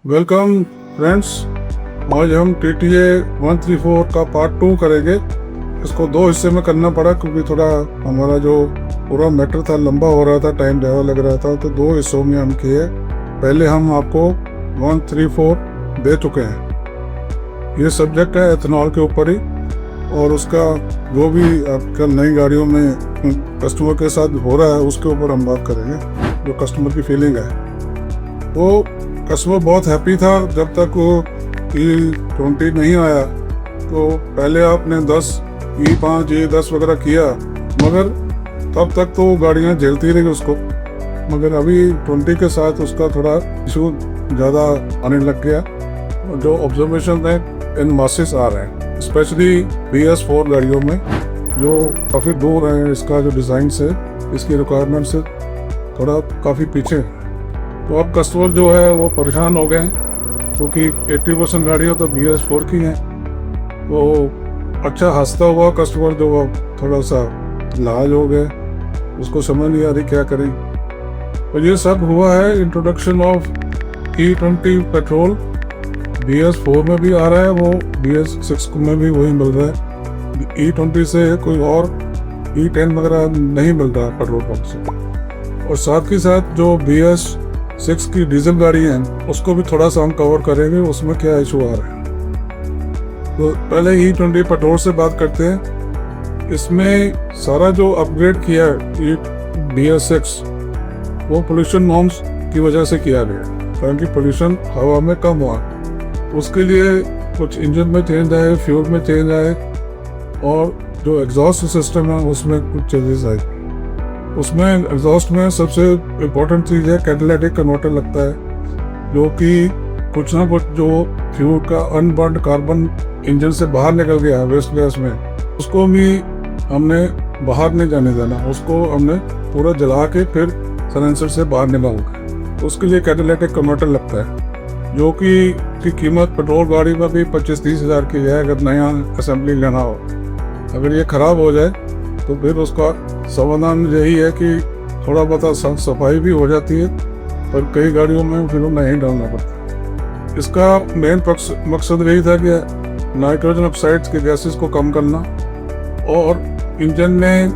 Welcome friends. आज हम TTA 134 का पार्ट 2 करेंगे। इसको दो हिस्से में करना पड़ा क्योंकि थोड़ा हमारा जो पूरा मैटर था लंबा हो रहा था, टाइम ज़्यादा लग रहा था, तो दो हिस्सों में हम किए। पहले हम आपको 134 दे चुके हैं। ये सब्जेक्ट है एथेनॉल के ऊपर ही, और उसका जो भी आजकल नई गाड़ियों में कस्टमर के साथ हो रहा है उसके ऊपर हम बात करेंगे, जो कस्टमर की फीलिंग है। तो कस्टमर बहुत हैप्पी था जब तक वो E20 नहीं आया। तो पहले आपने 10 E5 E10 वगैरह किया, मगर तब तक तो गाड़ियाँ झेलती रही उसको। मगर अभी 20 के साथ उसका थोड़ा इशू ज़्यादा आने लग गया। जो ऑब्जर्वेशन है इन मासेस आ रहे हैं, स्पेशली BS4 गाड़ियों में, जो काफ़ी दूर है इसका जो डिज़ाइन से, इसकी रिक्वायरमेंट से थोड़ा काफ़ी पीछे है। तो अब कस्टमर जो है वो परेशान हो गए हैं क्योंकि 80% गाड़ियाँ तो BS4 की हैं। तो अच्छा हंसता हुआ कस्टमर जो थोड़ा सा लाज हो गए, उसको समझ नहीं आ रही क्या करें। तो ये सब हुआ है introduction of E20 petrol. BS4 में भी आ रहा है, वो BS6 में भी वही मिल रहा है। E20 से कोई और E10 वगैरह नहीं मिल रहा है पेट्रोल पंप से। और साथ ही साथ जो BS6 की डीजल गाड़ी है उसको भी थोड़ा सा हम कवर करेंगे, उसमें क्या इशू आ रहा है। तो पहले E20 पेट्रोल से बात करते हैं। इसमें सारा जो अपग्रेड किया है BS6 वो पोल्यूशन नॉर्म्स की वजह से किया गया, कारण कि पोल्यूशन हवा में कम हुआ। उसके लिए कुछ इंजन में चेंज आए, फ्यूल में चेंज आए, और जो एग्जॉस्ट सिस्टम है उसमें कुछ चेंजेस आए। उसमें एग्जॉस्ट में सबसे इम्पोर्टेंट चीज़ है कैटालिटिक कन्वर्टर लगता है, जो कि कुछ ना कुछ जो फ्यूल का अनबर्न्ड कार्बन इंजन से बाहर निकल गया है वेस्ट गैस में, उसको भी हमने बाहर नहीं जाने देना। उसको हमने पूरा जला के फिर साइलेंसर से बाहर निकालूंगा। तो उसके लिए कैटालिटिक कन्वर्टर लगता है, जो कि कीमत पेट्रोल गाड़ी में भी 25-30 हज़ार की है अगर नया असेंबली लेना हो। अगर ये ख़राब हो जाए तो फिर उसका समाधान यही है कि थोड़ा बहुत साफ सफाई भी हो जाती है, पर कई गाड़ियों में फिर नहीं डालना पड़ता। इसका मेन मकसद यही था कि नाइट्रोजन ऑक्साइड्स के गैसेस को कम करना, और इंजन में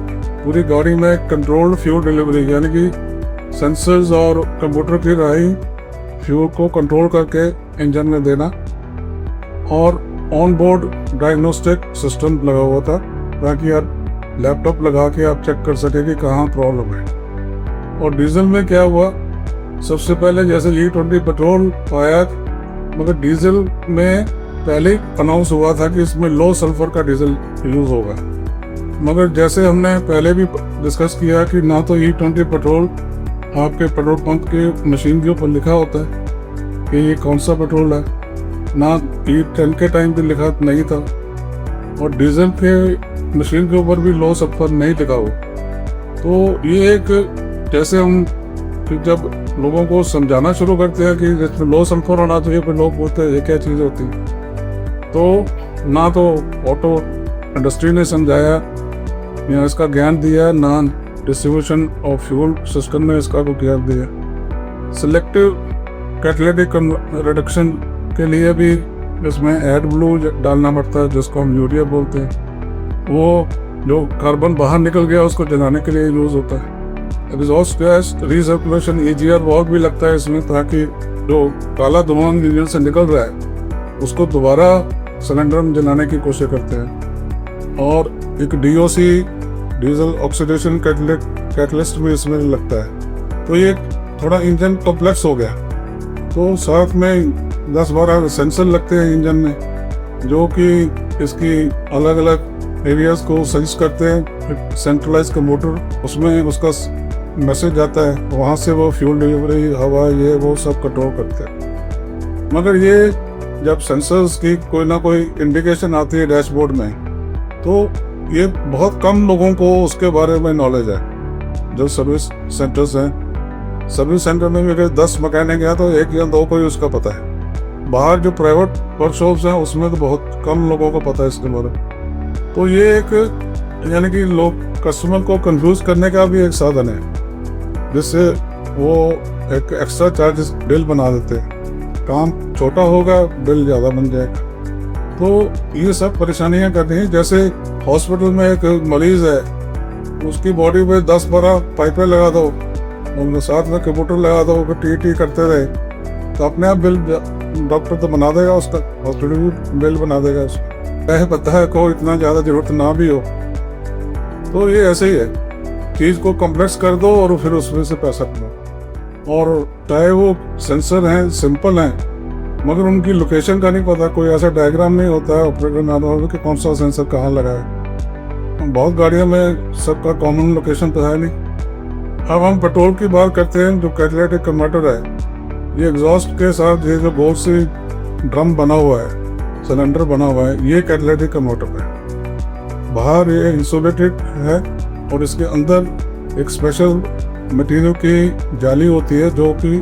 पूरी गाड़ी में कंट्रोल्ड फ्यूल डिलीवरी, यानी कि सेंसर्स और कंप्यूटर की राही फ्यूल को कंट्रोल करके इंजन में देना, और ऑन बोर्ड डायग्नोस्टिक सिस्टम लगा हुआ था ताकि आप लैपटॉप लगा के आप चेक कर सके कि कहाँ प्रॉब्लम है। और डीजल में क्या हुआ, सबसे पहले जैसे E20 पेट्रोल आया, मगर डीजल में पहले अनाउंस हुआ था कि इसमें लो सल्फर का डीजल यूज़ होगा। मगर जैसे हमने पहले भी डिस्कस किया कि ना तो E20 पेट्रोल आपके पेट्रोल पंप के मशीन के ऊपर लिखा होता है कि ये कौन सा पेट्रोल है, ना E10 के टाइम पे लिखा नहीं था, और डीजल के मशीन के ऊपर भी लो सल्फर नहीं लिखा हुआ। तो ये एक, जैसे हम जब लोगों को समझाना शुरू करते हैं कि जिसमें लो सल्फर होना चाहिए, फिर लोग बोलते हैं ये क्या चीज़ होती है। तो ना तो ऑटो इंडस्ट्री ने समझाया या इसका ज्ञान दिया, ना डिस्ट्रीब्यूशन ऑफ फ्यूल सिस्टम में इसका को ज्ञान दिया। सिलेक्टिव कैटालिटिक रिडक्शन के लिए भी इसमें एडब्लू डालना पड़ता है, जिसको हम यूरिया बोलते हैं। वो जो कार्बन बाहर निकल गया उसको जलाने के लिए यूज़ होता है। Exhaust gas recirculation EGR valve भी लगता है इसमें, ताकि जो काला धुआं इंजन से निकल रहा है उसको दोबारा सिलेंडर में जलाने की कोशिश करते हैं। और एक DOC डीजल ऑक्सीडेशन कैटलिस्ट भी इसमें लगता है। तो ये थोड़ा इंजन कॉम्प्लेक्स हो गया। तो साथ में 10-12 सेंसर लगते हैं इंजन में, जो कि इसकी अलग अलग एरियाज को सेंस करते हैं। सेंट्रलाइज कंप्यूटर, उसमें उसका मैसेज आता है, वहाँ से वो फ्यूल डिलीवरी, हवा, ये वो सब कंट्रोल करते हैं। मगर ये जब सेंसर्स की कोई ना कोई इंडिकेशन आती है डैशबोर्ड में, तो ये बहुत कम लोगों को उसके बारे में नॉलेज है। जो सर्विस सेंटर्स हैं, सर्विस सेंटर में भी अगर 10 मैकेनिक हैं तो 1 या 2 को ही उसका पता है। बाहर जो प्राइवेट वर्कशॉप्स हैं उसमें तो बहुत कम लोगों को पता है इसके बारे में। तो ये एक, यानी कि लोग कस्टमर को कंफ्यूज करने का भी एक साधन है, जिससे वो एक एक्स्ट्रा चार्जेस बिल बना देते हैं। काम छोटा होगा, बिल ज़्यादा बन जाएगा। तो ये सब परेशानियां करनी है। जैसे हॉस्पिटल में एक मरीज है, उसकी बॉडी पे 10-12 पाइपें लगा दो, उनके साथ में कंप्यूटर लगा दो, टी करते रहे, तो अपने आप बिल डॉक्टर तो बना देगा, उसका हॉस्पिटल भी बिल बना देगा उसका। है पता है को इतना ज़्यादा जरूरत ना भी हो। तो ये ऐसे ही है, चीज़ को कॉम्प्लेक्स कर दो और फिर उसमें से पैसा कमाओ। और चाहे वो सेंसर हैं, सिंपल हैं, मगर उनकी लोकेशन का नहीं पता, कोई ऐसा डायग्राम नहीं होता है ऑपरेटर मैनुअल में कि कौन सा सेंसर कहाँ लगा है। बहुत गाड़ियों में सबका कॉमन लोकेशन तो है नहीं। अब हम पेट्रोल की बात करते हैं। जो कैटालिटिक कन्वर्टर है, ये एग्जॉस्ट के साथ ये जो गोल से ड्रम बना हुआ है, सिलेंडर बना हुआ है, ये कैटालिटिक कन्वर्टर है। बाहर ये इंसुलेटेड है और इसके अंदर एक स्पेशल मटेरियल की जाली होती है जो कि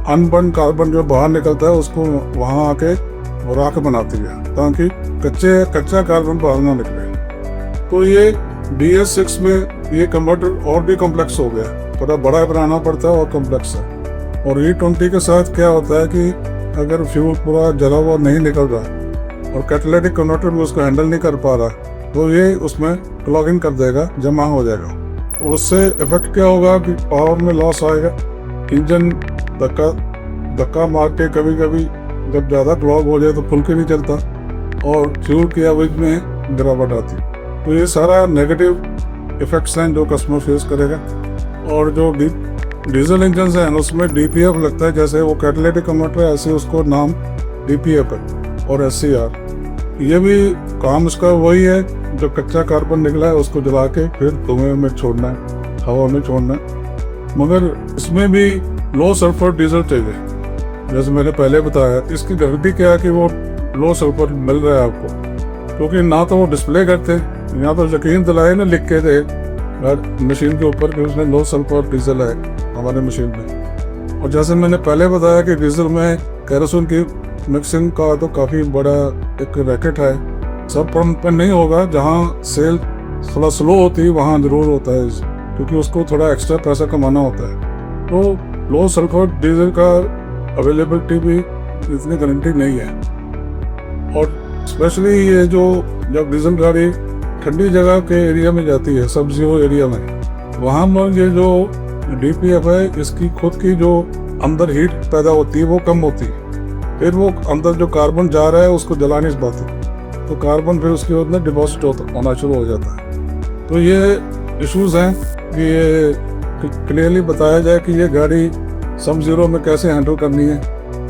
अनबर्न कार्बन जो बाहर निकलता है उसको वहाँ आके राख बनाती है, ताकि कच्चा कार्बन बाहर ना निकले। तो ये BS6 में ये कन्वर्टर और भी कॉम्प्लेक्स हो गया, थोड़ा बड़ा बनाना पड़ता है और कॉम्प्लेक्स है। और E20 के साथ क्या होता है कि अगर फ्यूल पूरा जला हुआ नहीं निकल रहा और कैटालिटिक कन्वर्टर भी उसको हैंडल नहीं कर पा रहा, तो ये उसमें क्लॉगिंग कर देगा, जमा हो जाएगा। और उससे इफेक्ट क्या होगा कि पावर में लॉस आएगा, इंजन धक्का मार के कभी कभी जब ज़्यादा क्लॉग हो जाए तो फुल के नहीं चलता और फ्यूल की एवरेज में गिरावट आती। तो ये सारा नेगेटिव इफेक्ट्स हैं जो कस्टमर फेस करेगा। और जो डीजल इंजन हैं उसमें DPF लगता है, जैसे वो कैटालिटिक कन्वर्टर है ऐसे उसको नाम DPF है और SCR। ये भी काम उसका वही है, जो कच्चा कार्बन निकला है उसको जला के फिर धुएं में छोड़ना है, हवा में छोड़ना है। मगर इसमें भी लो सल्फर डीजल चाहिए, जैसे मैंने पहले बताया। इसकी गलती क्या है कि वो लो सल्फर मिल रहा है आपको, क्योंकि ना तो वो डिस्प्ले करते, या तो यकीन दिलाए ना लिख के थे मशीन के ऊपर कि उसमें लो सल्फर डीजल है हमारे मशीन में। और जैसे मैंने पहले बताया कि डीजल में केरोसिन की मिक्सिंग का तो काफ़ी बड़ा एक रैकेट है। सब पंप पर नहीं होगा, जहाँ सेल थोड़ा स्लो होती है वहाँ ज़रूर होता है, क्योंकि उसको थोड़ा एक्स्ट्रा पैसा कमाना होता है। तो लो सल्फर डीजल का अवेलेबिलिटी भी इतनी गारंटी नहीं है। और स्पेशली ये जो जब डीजल गाड़ी ठंडी जगह के एरिया में जाती है, सब जीरो एरिया में, वहाँ पर ये जो DPF है इसकी खुद की जो अंदर हीट पैदा होती है वो कम होती है, फिर वो अंदर जो कार्बन जा रहा है उसको जला नहीं पाती, तो कार्बन फिर उसके अंदर डिपॉजिट होना शुरू हो जाता है। तो ये इश्यूज हैं कि ये क्लियरली बताया जाए कि ये गाड़ी सब जीरो में कैसे हैंडल करनी है,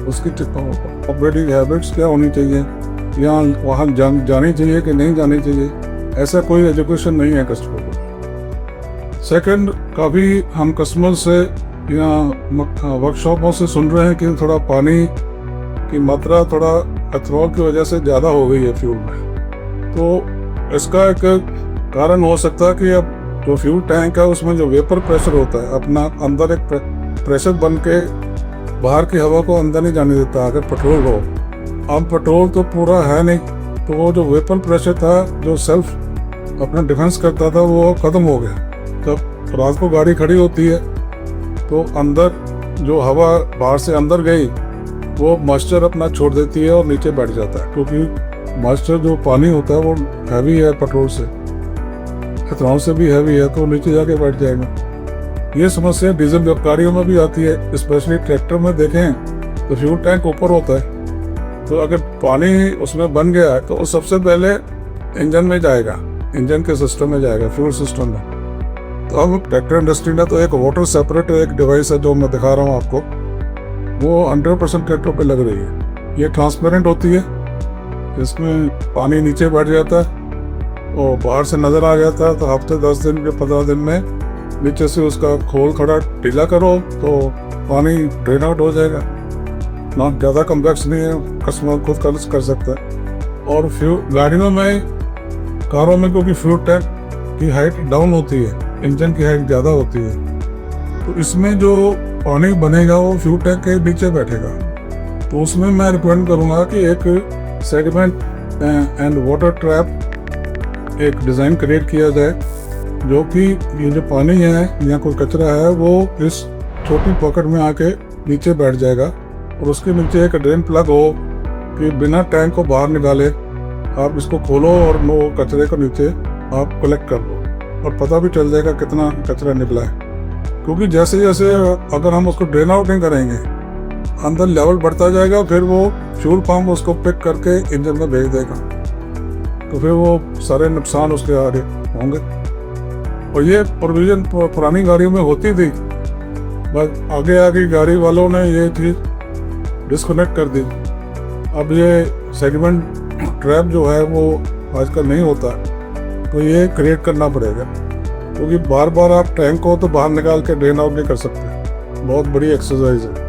उसकी ऑपरेटिंग हैबिट्स क्या होनी चाहिए, या वहाँ जानी चाहिए कि नहीं जानी चाहिए, ऐसा कोई एजुकेशन नहीं है कस्टमर को। सेकंड, काफ़ी हम कस्टमर से या वर्कशॉपों से सुन रहे हैं कि थोड़ा पानी की मात्रा थोड़ा एथनॉल की वजह से ज़्यादा हो गई है फ्यूल में। तो इसका एक कारण हो सकता है कि अब जो फ्यूल टैंक है उसमें जो वेपर प्रेशर होता है अपना अंदर एक प्रेशर बन के बाहर की हवा को अंदर नहीं जाने देता अगर पेट्रोल हो। अब पेट्रोल तो पूरा है नहीं, तो वो जो वेपर प्रेशर था जो सेल्फ अपना डिफेंस करता था वो ख़त्म हो गया। जब रात को गाड़ी खड़ी होती है तो अंदर जो हवा बाहर से अंदर गई वो मॉइस्चर अपना छोड़ देती है और नीचे बैठ जाता है, क्योंकि मॉइस्चर जो पानी होता है वो हैवी है, पेट्रोल से एथनॉल से भी हैवी है, तो नीचे जाके बैठ जाएगा। ये समस्या डीजल गाड़ियों में भी आती है, स्पेशली ट्रैक्टर में देखें तो फ्यूल टैंक ऊपर होता है, तो अगर पानी उसमें बन गया है तो वो सबसे पहले इंजन में जाएगा, इंजन के सिस्टम में जाएगा, फ्यूल सिस्टम में। तो अब ट्रैक्टर इंडस्ट्री ने तो एक वाटर सेपरेटर एक डिवाइस है जो मैं दिखा रहा हूँ आपको, वो 100% ट्रैक्टर पे लग रही है। ये ट्रांसपेरेंट होती है, इसमें पानी नीचे बैठ जाता है और बाहर से नज़र आ जाता है, तो हफ्ते 10 दिन या 15 दिन में नीचे से उसका खोल खड़ा ढीला करो तो पानी ड्रेन आउट हो जाएगा। ना ज़्यादा कम्प्लेक्स नहीं है, कस्टमर खुद कर सकता है। और फ्यूल गाड़ियों में, कारों में क्योंकि फ्यूल टैंक की हाइट डाउन होती है, इंजन की हाइट ज़्यादा होती है, तो इसमें जो पानी बनेगा वो फ्यूल टैंक के नीचे बैठेगा। तो उसमें मैं रिकमेंड करूँगा कि एक सेगमेंट एंड वाटर ट्रैप एक डिज़ाइन क्रिएट किया जाए, जो कि ये जो पानी है या कोई कचरा है वो इस छोटी पॉकेट में आके नीचे बैठ जाएगा और उसके नीचे एक ड्रेन प्लग हो कि बिना टैंक को बाहर निकाले आप इसको खोलो और वो कचरे को नीचे आप कलेक्ट कर लो और पता भी चल जाएगा कितना कचरा निकला है। क्योंकि जैसे जैसे अगर हम उसको ड्रेन आउट नहीं करेंगे अंदर लेवल बढ़ता जाएगा, फिर वो फ्यूल पंप उसको पिक करके इंजन में भेज देगा, तो फिर वो सारे नुकसान उसके आगे होंगे। और ये प्रोविज़न पुरानी गाड़ियों में होती थी, बस आगे आगे गाड़ी वालों ने ये चीज़ डिस्कनेक्ट कर दी। अब ये सेगमेंट ट्रैप जो है वो आजकल नहीं होता, तो ये क्रिएट करना पड़ेगा, क्योंकि बार बार आप टैंक को तो बाहर निकाल के ड्रेन आउट नहीं कर सकते। बहुत बड़ी एक्सरसाइज है।